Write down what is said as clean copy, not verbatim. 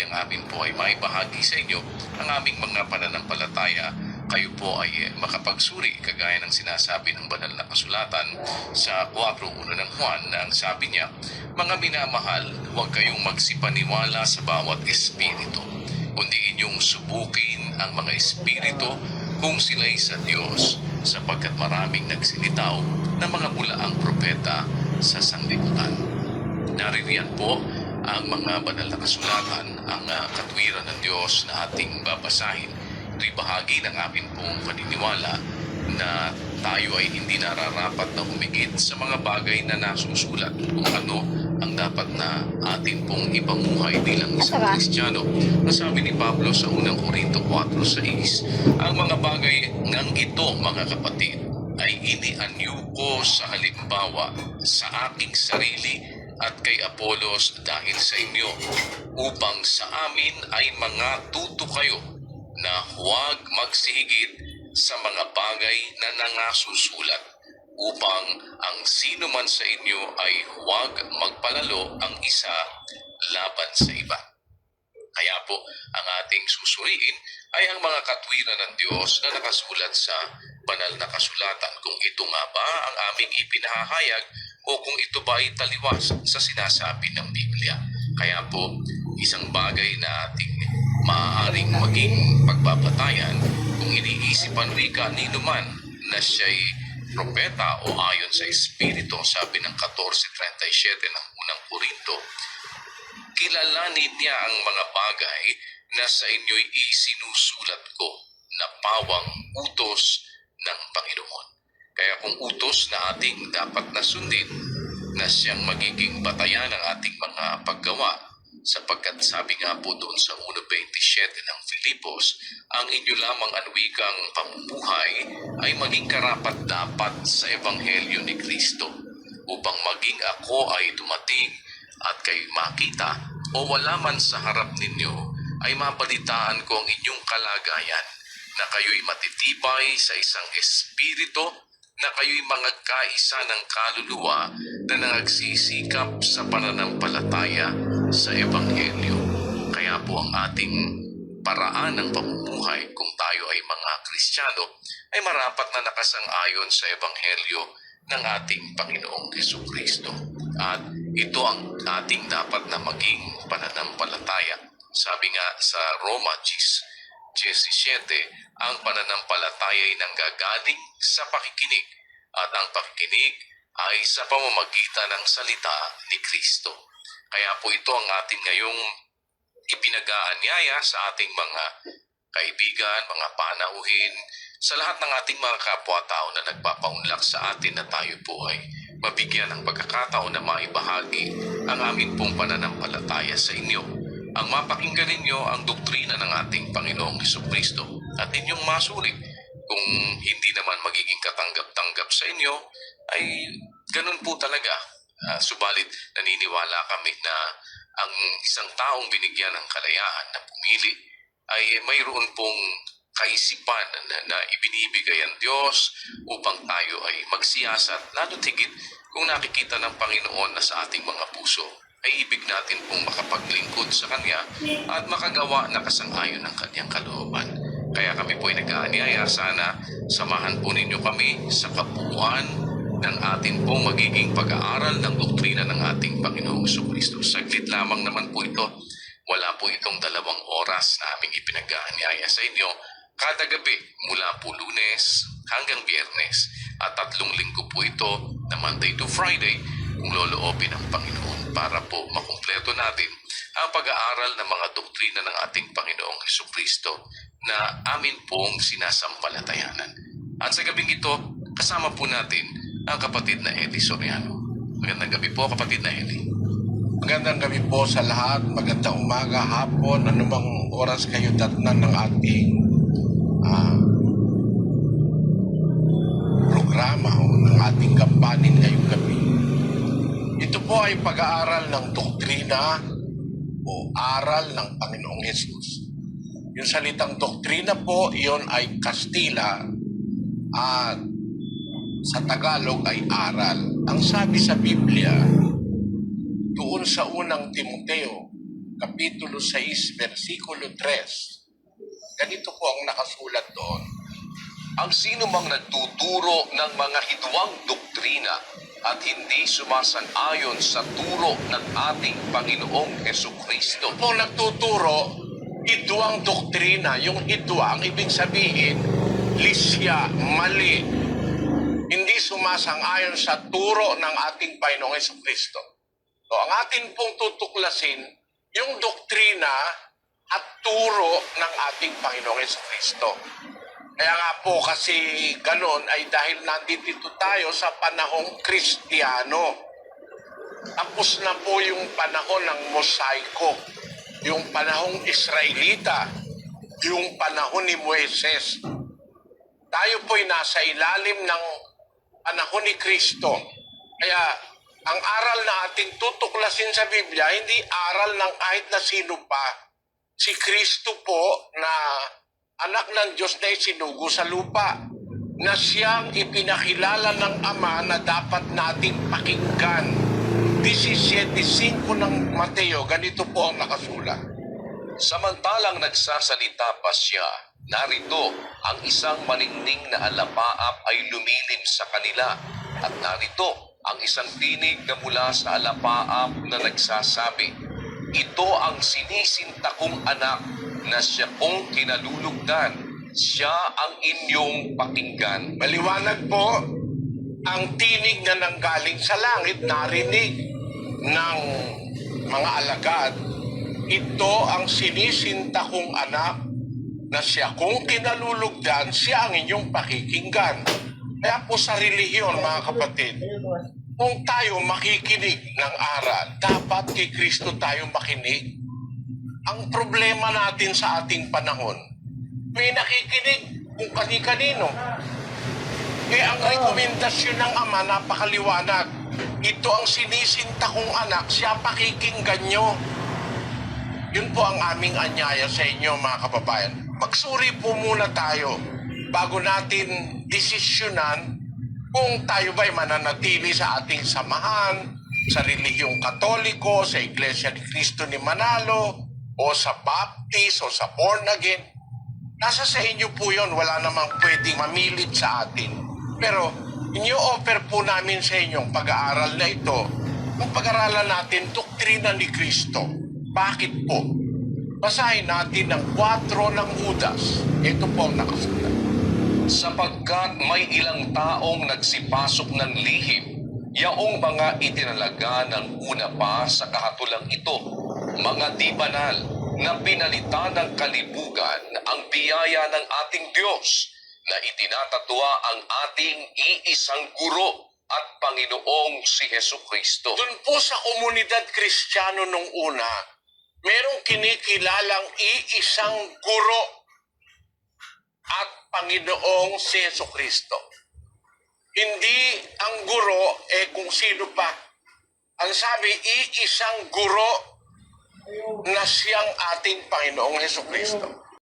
ang amin po ay may bahagi sa inyo ang aming mga pananampalataya. Kayo po ay makapagsuri kagaya ng sinasabi ng banal na kasulatan sa 4:1 ng Juan na ang sabi niya, "Mga minamahal, huwag kayong magsipaniwala sa bawat espiritu, kundi inyong subukin ang mga espiritu kung sila'y sa Diyos, sapagkat maraming nagsilitaw na mga bulaang propeta sa sanglibutan." Naririyan po ang mga banal na kasulatan, ang katwiran ng Diyos na ating babasahin. Ito'y bahagi ng amin pong paniniwala na tayo ay hindi nararapat na humigit sa mga bagay na nasusulat kung ano ang dapat na atin pong ipamuhay bilang isang Kristiyano. Nasabi ni Pablo sa unang Korinto 4:6, "Ang mga bagay ngang ito, mga kapatid, ay inianyo ko sa halimbawa sa aking sarili at kay Apolos dahil sa inyo, upang sa amin ay mga tuto kayo na huwag magsihigit sa mga bagay na nangasusulat, upang ang sino man sa inyo ay huwag magpalalo ang isa laban sa iba." Kaya po, ang ating susuriin ay ang mga katwiran ng Diyos na nakasulat sa banal na kasulatan, kung ito nga ba ang aming ipinahahayag o kung ito ba ay taliwas sa sinasabi ng Biblia. Kaya po, isang bagay na ating maaaring maging pagbabatayan kung iniisipan wika ni Numan na siya'y propeta o ayon sa Espiritu, sabi ng 14:37 ng unang Korinto, "Kilalanin niya ang mga bagay na sa inyo'y isinusulat ko na pawang utos ng Panginoon." Kaya kung utos na ating dapat na sundin, na siyang magiging batayan ng ating mga paggawa, sapagkat sabi nga po doon sa 1:27 ng Filipos, "Ang inyo lamang anwikang pamumuhay ay maging karapat-dapat sa Ebanghelyo ni Kristo, upang maging ako ay dumating at kayo makita o wala man sa harap ninyo, ay mabalitaan ko ang inyong kalagayan, na kayo'y matitibay sa isang espiritu, na kayo'y mga kaisa ng kaluluwa na nangagsisikap sa pananampalataya sa Ebanghelyo." Kaya po ang ating paraan ng pamumuhay kung tayo ay mga Kristiyano ay marapat na nakasang-ayon sa Ebanghelyo ng ating Panginoong Jesucristo. At ito ang ating dapat na maging pananampalataya. Sabi nga sa Roma 10:17, "Ang pananampalataya ay nanggagaling sa pakikinig, at ang pakikinig ay sa pamamagitan ng salita ni Kristo." Kaya po ito ang ating ngayong ipinag-aanyaya sa ating mga kaibigan, mga panauhin, sa lahat ng ating mga kapwa-tao na nagpapaunlak sa atin na tayo po ay mabigyan ng pagkakataon na maibahagi ang amin pong pananampalataya sa inyo. Ang mapakinggan ninyo ang doktrina ng ating Panginoong Jesucristo at inyong masulit. Kung hindi naman magiging katanggap-tanggap sa inyo, ay ganun po talaga. Subalit naniniwala kami na ang isang taong binigyan ng kalayaan na pumili ay mayroon pong kaisipan na ibinibigay ang Diyos upang tayo ay magsiyasat, lalo't higit kung nakikita ng Panginoon na sa ating mga puso ay ibig natin pong makapaglingkod sa Kanya at makagawa na kasang-ayon ng Kanyang kalooban. Kaya kami po ay nag-aanyaya, sana samahan po ninyo kami sa kabuuan ng atin pong magiging pag-aaral ng doktrina ng ating Panginoong Jesucristo. Saglit lamang naman po ito. Wala po itong 2 oras na aming ipinag-aanyaya sa inyo kada gabi mula po Lunes hanggang Biyernes. At 3 linggo po ito na Monday to Friday kung loloobin ng Panginoon, para po makumpleto natin ang pag-aaral ng mga doktrina ng ating Panginoong Jesucristo na amin pong sinasampalatayanan. At sa gabing ito, kasama po natin ang kapatid na Eli Soriano. Magandang gabi po, kapatid na Eli. Magandang gabi po sa lahat. Magandang umaga, hapon, anumang oras kayo datnan ng ating programa o ng ating kampanin ngayong gabi. Ito po ay pag-aaral ng doktrina o aral ng Panginoong Hesus. Yung salitang doktrina po, iyon ay Kastila at sa Tagalog ay aral. Ang sabi sa Biblia, doon sa unang Timoteo, Kapitulo 6, versikulo 3. Ganito po ang nakasulat doon. Ang sino mang nagtuturo ng mga hidwang doktrina at hindi sumasang-ayon sa turo ng ating Panginoong Hesukristo. Po nagtuturo, hidwang doktrina. Yung hidwang, ibig sabihin, lisya, mali. Hindi sumasang-ayon sa turo ng ating Panginoong Hesukristo. So, ang atin pong tutuklasin, yung doktrina at turo ng ating Panginoong Hesukristo. Kaya nga po kasi ganun ay dahil nandito tayo sa panahong Kristiyano. Tapos na po yung panahon ng Mosaiko, yung panahong Israelita, yung panahon ni Moises. Tayo po'y nasa ilalim ng panahon ni Kristo. Kaya ang aral na ating tutuklasin sa Biblia, hindi aral ng kahit na sino pa. Si Kristo po na anak ng Diyos na isinugo sa lupa, na siyang ipinakilala ng Ama na dapat nating pakinggan. 17:5 ng Mateo, ganito po ang nakasulat. Samantalang nagsasalita pa siya, narito ang isang maningning na alapaap ay lumilip sa kanila, at narito ang isang tinig na mula sa alapaap na nagsasabi, ito ang sinisinta kong anak na siya kong kinalulugdan, siya ang inyong pakinggan. Maliwanag po, ang tinig na nanggaling sa langit, narinig ng mga alagad, ito ang sinisinta kong anak na siya kung kinalulugdan, siya ang inyong pakikinggan. Kaya po sa relihiyon, mga kapatid, kung tayo makikinig ng aral, dapat kay Kristo tayo makinig. Ang problema natin sa ating panahon, may nakikinig kung kani-kanino. Ang rekomendasyon ng Ama, napakaliwanag. Ito ang sinisinta kong anak, siya pakikinggan nyo. Yun po ang aming anyaya sa inyo, mga kababayan. Magsuri po muna tayo bago natin desisyonan kung tayo ba'y mananatili sa ating samahan, sa relihiyong Katoliko, sa Iglesia ni Cristo ni Manalo, o sa Baptist, o sa Born Again. Nasa sa inyo po yun, wala namang pwedeng mamilit sa atin. Pero, inyo-offer po namin sa inyong pag-aaral na ito, ang pag-aaralan natin, doktrina ni Cristo. Bakit po? Basahin natin ang 4 ng Judas. Ito po ang nakasulat. Sapagkat may ilang taong nagsipasok ng lihim, yaong mga itinalaga ng una pa sa kahatulang ito, mga di banal na pinalitan ng kalibugan ang biyaya ng ating Diyos, na itinatatwa ang ating iisang guro at Panginoong si Hesukristo. Doon po sa komunidad Kristiyano nung una, merong kinikilalang iisang guro at Panginoong si Hesukristo. Hindi ang guro kung sino pa. Ang sabi, iisang guro na siyang ating Panginoong Hesukristo.